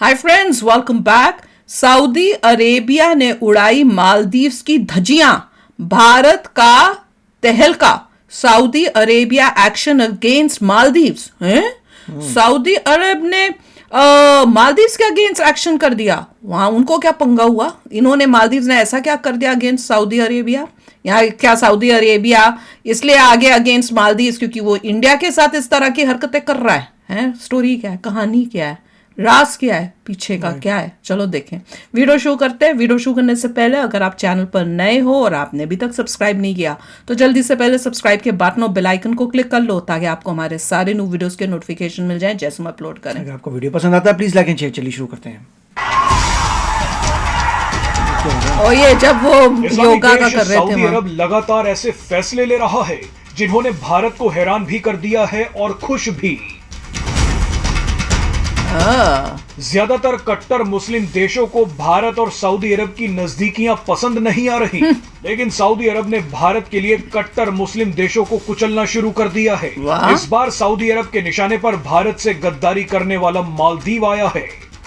Hi friends, welcome back. Saudi Arabia ने उड़ाई मालदीव्स की धज्जियां, भारत का तहलका। Saudi Arabia action against Maldives हैं। सऊदी अरब ने मालदीव्स के अगेंस्ट एक्शन कर दिया। वहां उनको क्या पंगा हुआ? इन्होंने मालदीव्स ने ऐसा क्या कर दिया अगेंस्ट सऊदी अरेबिया? यहाँ क्या सऊदी अरेबिया इसलिए आगे अगेंस्ट मालदीव्स क्योंकि वो इंडिया के साथ इस तरह की हरकतें कर रहा है? स्टोरी क्या है, कहानी क्या है, राज क्या है, पीछे का क्या है? चलो देखें, वीडियो शो करते हैं। वीडियो शो करने से पहले अगर आप चैनल पर नए हो और आपने अभी तक सब्सक्राइब नहीं किया तो जल्दी से पहले सब्सक्राइब के बटन और बेल आइकन को क्लिक कर लो ताकि आपको हमारे सारे न्यू वीडियोस के नोटिफिकेशन मिल जाएं जैसे हम अपलोड करें। अगर आपको वीडियो पसंद आता है प्लीज लाइक एंड शेयर। चलिए शुरू करते हैं। और ये जब वो योगा का कर रहे थे, सऊदी अरब लगातार ऐसे फैसले ले रहा है जिन्होंने भारत को हैरान भी कर दिया है और खुश भी। ज्यादातर कट्टर मुस्लिम देशों को भारत और सऊदी अरब की नजदीकियां पसंद नहीं आ रही, लेकिन सऊदी अरब ने भारत के लिए कट्टर मुस्लिम देशों को कुचलना शुरू कर दिया है। इस बार सऊदी अरब के निशाने पर भारत से गद्दारी करने वाला मालदीव आया है।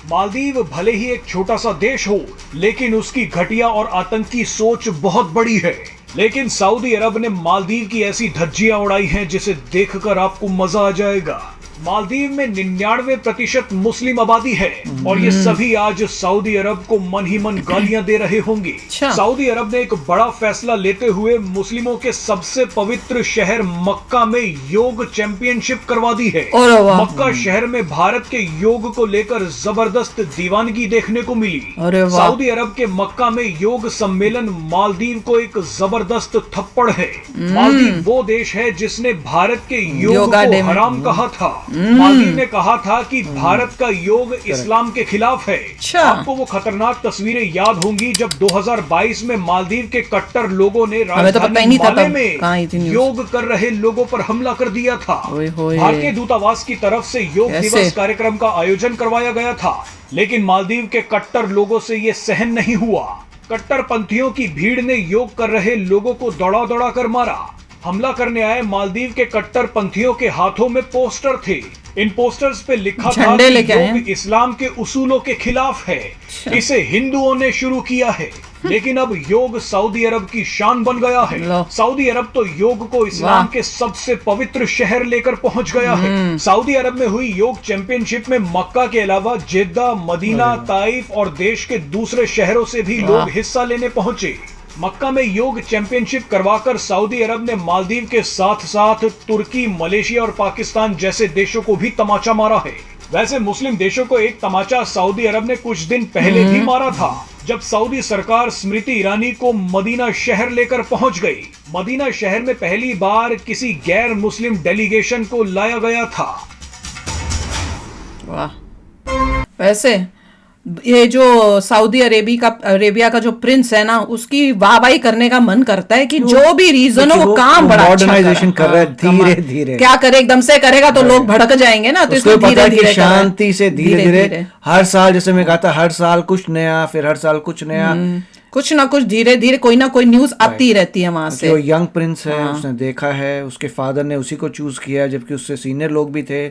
मालदीव भले ही एक छोटा सा देश हो, लेकिन उसकी घटिया और आतंकी सोच बहुत बड़ी है। लेकिन सऊदी अरब ने मालदीव की ऐसी धज्जियां उड़ाई हैं जिसे देखकर आपको मजा आ जाएगा। मालदीव में 99% मुस्लिम आबादी है और ये सभी आज सऊदी अरब को मन ही मन गालियां दे रहे होंगे। सऊदी अरब ने एक बड़ा फैसला लेते हुए मुस्लिमों के सबसे पवित्र शहर मक्का में योग चैंपियनशिप करवा दी है। मक्का शहर में भारत के योग को लेकर जबरदस्त दीवानगी देखने को मिली। सऊदी अरब के मक्का में योग सम्मेलन मालदीव को एक जबरदस्त थप्पड़ है। मालदीव वो देश है जिसने भारत के योग को हराम कहा था। मालदीव ने कहा था कि भारत का योग इस्लाम के खिलाफ है। आपको वो खतरनाक तस्वीरें याद होंगी जब 2022 में मालदीव के कट्टर लोगों ने राजधानी माले में योग कर रहे लोगों पर हमला कर दिया था। भारतीय दूतावास की तरफ से योग दिवस कार्यक्रम का आयोजन करवाया गया था, लेकिन मालदीव के कट्टर लोगों से ये सहन नहीं हुआ। कट्टरपंथियों की भीड़ ने योग कर रहे लोगों को दौड़ा दौड़ा कर मारा। हमला करने आए मालदीव के कट्टरपंथियों के हाथों में पोस्टर थे। इन पोस्टर्स पे लिखा था कि योग इस्लाम के उसूलों के खिलाफ है। इसे हिंदुओं ने शुरू किया है, लेकिन अब योग सऊदी अरब की शान बन गया है। सऊदी अरब तो योग को इस्लाम के सबसे पवित्र शहर लेकर पहुंच गया है। सऊदी अरब में हुई योग चैंपियनशिप में मक्का के अलावा जेद्दा, मदीना, ताइफ और देश के दूसरे शहरों से भी लोग हिस्सा लेने पहुंचे। मक्का में योग चैंपियनशिप करवाकर सऊदी अरब ने मालदीव के साथ साथ तुर्की, मलेशिया और पाकिस्तान जैसे देशों को भी तमाचा मारा है। वैसे मुस्लिम देशों को एक तमाचा सऊदी अरब ने कुछ दिन पहले भी मारा था, जब सऊदी सरकार स्मृति ईरानी को मदीना शहर लेकर पहुंच गई। मदीना शहर में पहली बार किसी गैर मुस्लिम डेलीगेशन को लाया गया था। वाह। वैसे ये जो सऊदी अरेबिया का जो प्रिंस है ना, उसकी वाहवाही करने का मन करता है कि जो भी रीजन हो वो काम बड़ा मॉडर्नाइजेशन कर रहा है धीरे धीरे। क्या करे, एकदम से करेगा तो लोग भड़क जाएंगे ना, तो इसको धीरे धीरे शांति से धीरे धीरे हर साल, जैसे मैं कहा था, हर साल कुछ नया, फिर हर साल कुछ नया, कुछ ना कुछ धीरे धीरे कोई ना कोई न्यूज आती रहती है वहां से। वो यंग प्रिंस है, उसने देखा है, उसके फादर ने उसी को चूज किया, जबकि उससे सीनियर लोग भी थे,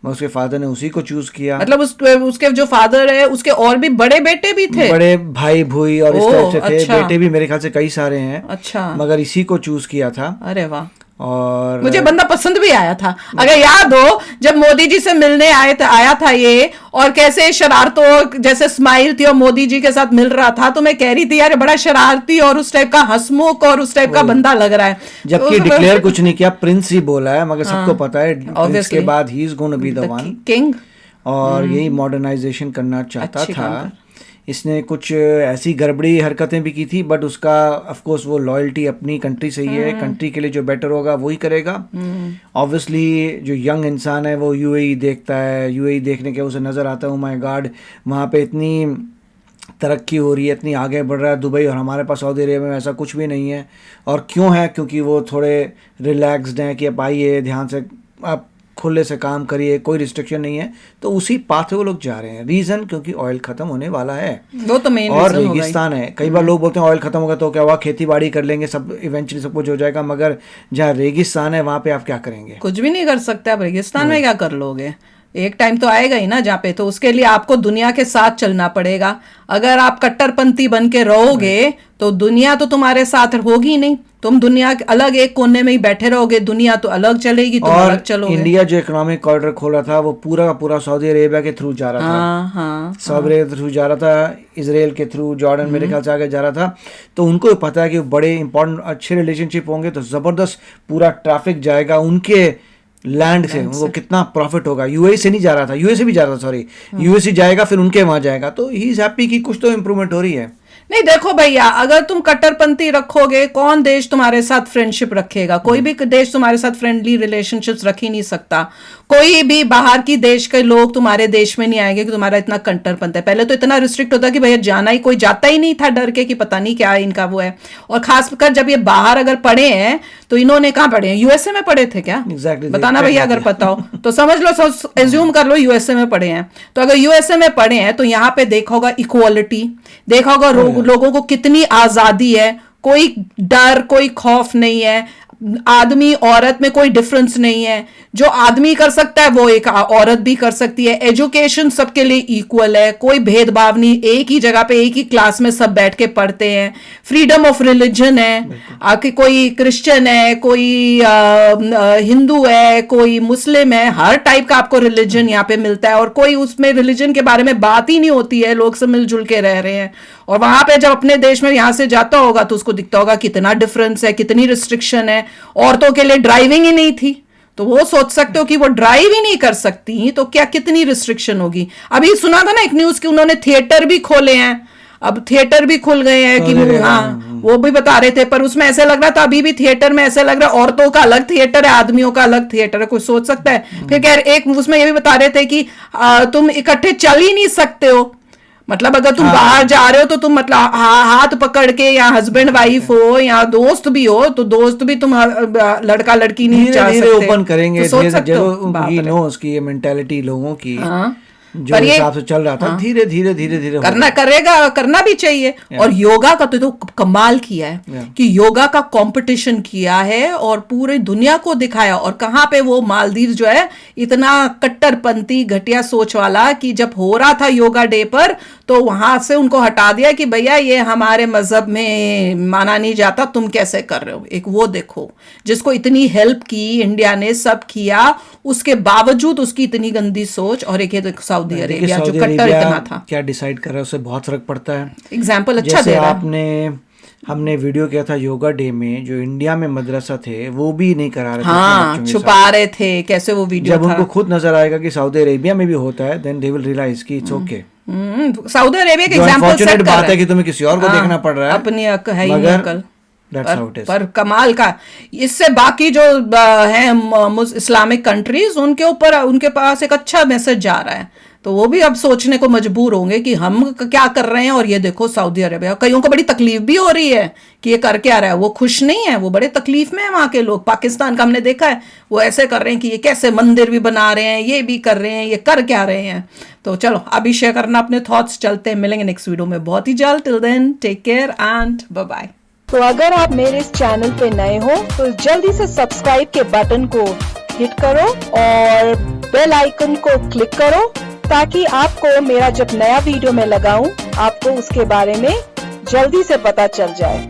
उसके फादर ने उसी को चूज किया। मतलब उसके जो फादर है उसके और भी बड़े बेटे भी थे, बड़े भाई भूई और इस टाइप से थे। बेटे भी मेरे ख्याल से कई सारे हैं। अच्छा, मगर इसी को चूज किया था। अरे वाह। और मुझे बंदा पसंद भी आया था। अगर याद हो जब मोदी जी से मिलने आया था ये, और कैसे शरारतों जैसे स्माइल थी और मोदी जी के साथ मिल रहा था, तो मैं कह रही थी यार बड़ा शरारती और उस टाइप का हंसमुख और उस टाइप का बंदा लग रहा है। जबकि डिक्लेयर कुछ नहीं किया, प्रिंस ही बोला है, मगर सबको पता है प्रिंस के बाद he is gonna be the one king. और यही मॉडर्नाइजेशन करना चाहता था। इसने कुछ ऐसी गड़बड़ी हरकतें भी की थी, बट उसका ऑफ कोर्स वो लॉयल्टी अपनी कंट्री से ही है। कंट्री के लिए जो बेटर होगा वही करेगा। ऑब्वियसली जो यंग इंसान है वो यूएई देखता है, यूएई देखने के उसे नज़र आता है, ओ माय गॉड वहाँ पे इतनी तरक्की हो रही है, इतनी आगे बढ़ रहा है दुबई, और हमारे पास सऊदी अरेबिया में ऐसा कुछ भी नहीं है। और क्यों है? क्योंकि वो थोड़े रिलैक्सड हैं कि अब आइए ध्यान से, आप खुले से काम करिए, कोई रिस्ट्रिक्शन नहीं है। तो उसी पाथ पे वो लोग जा रहे हैं। रीजन क्योंकि ऑयल खत्म होने वाला है, वो तो मेन और रेगिस्तान है। कई बार लोग बोलते हैं ऑयल खत्म होगा तो क्या हुआ, खेती बाड़ी कर लेंगे, सब इवेंचुअली सब कुछ हो जाएगा। मगर जहाँ रेगिस्तान है वहाँ पे आप क्या करेंगे? कुछ भी नहीं कर सकते आप। रेगिस्तान में क्या कर लोगे? एक टाइम तो आएगा ही ना जहाँ पे, तो उसके लिए आपको दुनिया के साथ चलना पड़ेगा। अगर आप कट्टरपंथी बन के रहोगे तो दुनिया तो तुम्हारे साथ होगी ही नहीं, तुम दुनिया के अलग एक कोने में ही बैठे रहोगे, दुनिया तो अलग चलेगी, तुम अलग चलोगे। इंडिया जो इकोनॉमिक कॉरिडोर खोला था वो पूरा का पूरा सऊदी अरेबिया के थ्रू जा रहा था। हाँ, सऊदी अरेबिया के थ्रू जा रहा था, इजराइल के थ्रू, जॉर्डन मेरे ख्याल से आगे जा रहा था। तो उनको भी पता है कि बड़े इंपॉर्टेंट अच्छे रिलेशनशिप होंगे तो जबरदस्त पूरा ट्रैफिक जाएगा उनके लैंड से, उनको कितना प्रॉफिट होगा। यूएई से नहीं जा रहा था, यूएई से भी जा रहा था, सॉरी, यूएई से जाएगा फिर उनके वहां जाएगा। तो ही इज हैप्पी कि कुछ तो इम्प्रूवमेंट हो रही है। नहीं देखो भैया, अगर तुम कट्टरपंथी रखोगे, कौन देश तुम्हारे साथ फ्रेंडशिप रखेगा? कोई भी देश तुम्हारे साथ फ्रेंडली रिलेशनशिप्स रख ही नहीं सकता। कोई भी बाहर की देश के लोग तुम्हारे देश में नहीं आएंगे कि तुम्हारा इतना कट्टरपंथी है। पहले तो इतना रिस्ट्रिक्ट होता कि भैया जाना ही, कोई जाता ही नहीं था डर के कि पता नहीं क्या इनका वो है। और खासकर जब ये बाहर अगर पढ़े हैं तो इन्होंने कहाँ पढ़े हैं? यूएसए में पढ़े थे क्या? Exactly, बताना भैया अगर पता हो तो समझ लो, एज्यूम कर लो यूएसए में पढ़े हैं। तो अगर यूएसए में पढ़े हैं तो यहाँ पे देखा होगा इक्वालिटी, देखा होगा लोगों को कितनी आजादी है, कोई डर कोई खौफ नहीं है, आदमी औरत में कोई डिफरेंस नहीं है। जो आदमी कर सकता है वो एक औरत भी कर सकती है। एजुकेशन सबके लिए इक्वल है, कोई भेदभाव नहीं, एक ही जगह पे एक ही क्लास में सब बैठ के पढ़ते हैं। फ्रीडम ऑफ रिलीजन है, आके कोई क्रिश्चियन है, कोई हिंदू है, कोई मुस्लिम है, हर टाइप का आपको रिलीजन यहाँ पे मिलता है। और कोई उसमें रिलीजन के बारे में बात ही नहीं होती है, लोग सब मिलजुल के रह रहे हैं। और वहां पे जब अपने देश में यहाँ से जाता होगा तो उसको दिखता होगा कितना डिफरेंस है, कितनी रिस्ट्रिक्शन है। औरतों के लिए ड्राइविंग ही नहीं थी, तो वो सोच सकते हो कि वो ड्राइव ही नहीं कर सकती तो क्या कितनी रिस्ट्रिक्शन होगी। अभी सुना था ना एक न्यूज की उन्होंने थिएटर भी खोले हैं, अब थिएटर भी खुल गए हैं कि हाँ, वो भी बता रहे थे। पर उसमें ऐसे लग रहा था, अभी भी थिएटर में ऐसे लग रहा है औरतों का अलग थिएटर है, आदमियों का अलग थिएटर है। कोई सोच सकता है? फिर कह एक उसमें ये भी बता रहे थे कि तुम इकट्ठे चल ही नहीं सकते हो। मतलब अगर तुम बाहर जा रहे हो तो तुम मतलब हाथ पकड़ के, या हस्बैंड वाइफ हो या दोस्त भी हो तो दोस्त भी तुम लड़का लड़की नहीं जा सकते। ओपन करेंगे, तो सोच सकते हो ही नोस की ये मेंटालिटी लोगों की हाँ। जो हिसाब से चल रहा था, धीरे धीरे धीरे धीरे करना भी चाहिए। और योगा का तो कमाल किया है कि योगा का कंपटीशन किया है और पूरी दुनिया को दिखाया। और कहाँ पे वो मालदीव जो है इतना कट्टरपंथी घटिया सोच वाला कि जब हो रहा था योगा डे पर तो वहां से उनको हटा दिया कि भैया ये हमारे मजहब में माना नहीं जाता, तुम कैसे कर रहे हो। एक वो देखो जिसको इतनी हेल्प की इंडिया ने, सब किया, उसके बावजूद उसकी इतनी गंदी सोच। और एक सऊदी अरेबिया जो कट्टर इतना था, क्या डिसाइड कर रहा है उससे बहुत फर्क पड़ता है। एग्जाम्पल अच्छा दे रहा है। हमने वीडियो किया था योगा डे में, जो इंडिया में मदरसा थे वो भी नहीं करा रहे थे, हाँ, छुपा रहे थे कैसे वो वीडियो। जब उनको खुद नजर आएगा कि सऊदी अरेबिया में भी होता है, देन दे विल रियलाइज कि इट्स ओके। सऊदी अरेबिया के एग्जांपल सेट कर बात है कि तुम्हें किसी और को देखना पड़ रहा है, अपनी है ही नकल। पर कमाल का इससे बाकी जो हैं इस्लामिक कंट्रीज, उनके ऊपर उनके पास एक अच्छा मैसेज जा रहा है। तो वो भी अब सोचने को मजबूर होंगे कि हम क्या कर रहे हैं। और ये देखो सऊदी अरेबिया, कईयों को बड़ी तकलीफ भी हो रही है कि ये कर क्या रहा है, वो खुश नहीं है, वो बड़े तकलीफ में है वहां के लोग। पाकिस्तान का हमने देखा है, वो ऐसे कर रहे हैं कि ये कैसे मंदिर भी बना रहे हैं, ये भी कर रहे हैं, ये कर क्या रहे हैं। तो चलो अभी शेयर करना अपने थॉट्स, चलते हैं, मिलेंगे नेक्स्ट वीडियो में बहुत ही जल्द। Till then take care and bye bye. तो अगर आप मेरे इस चैनल पे नए हो तो जल्दी से सब्सक्राइब के बटन को हिट करो और बेल आइकन को क्लिक करो, ताकि आपको मेरा जब नया वीडियो मैं लगाऊं आपको उसके बारे में जल्दी से पता चल जाए।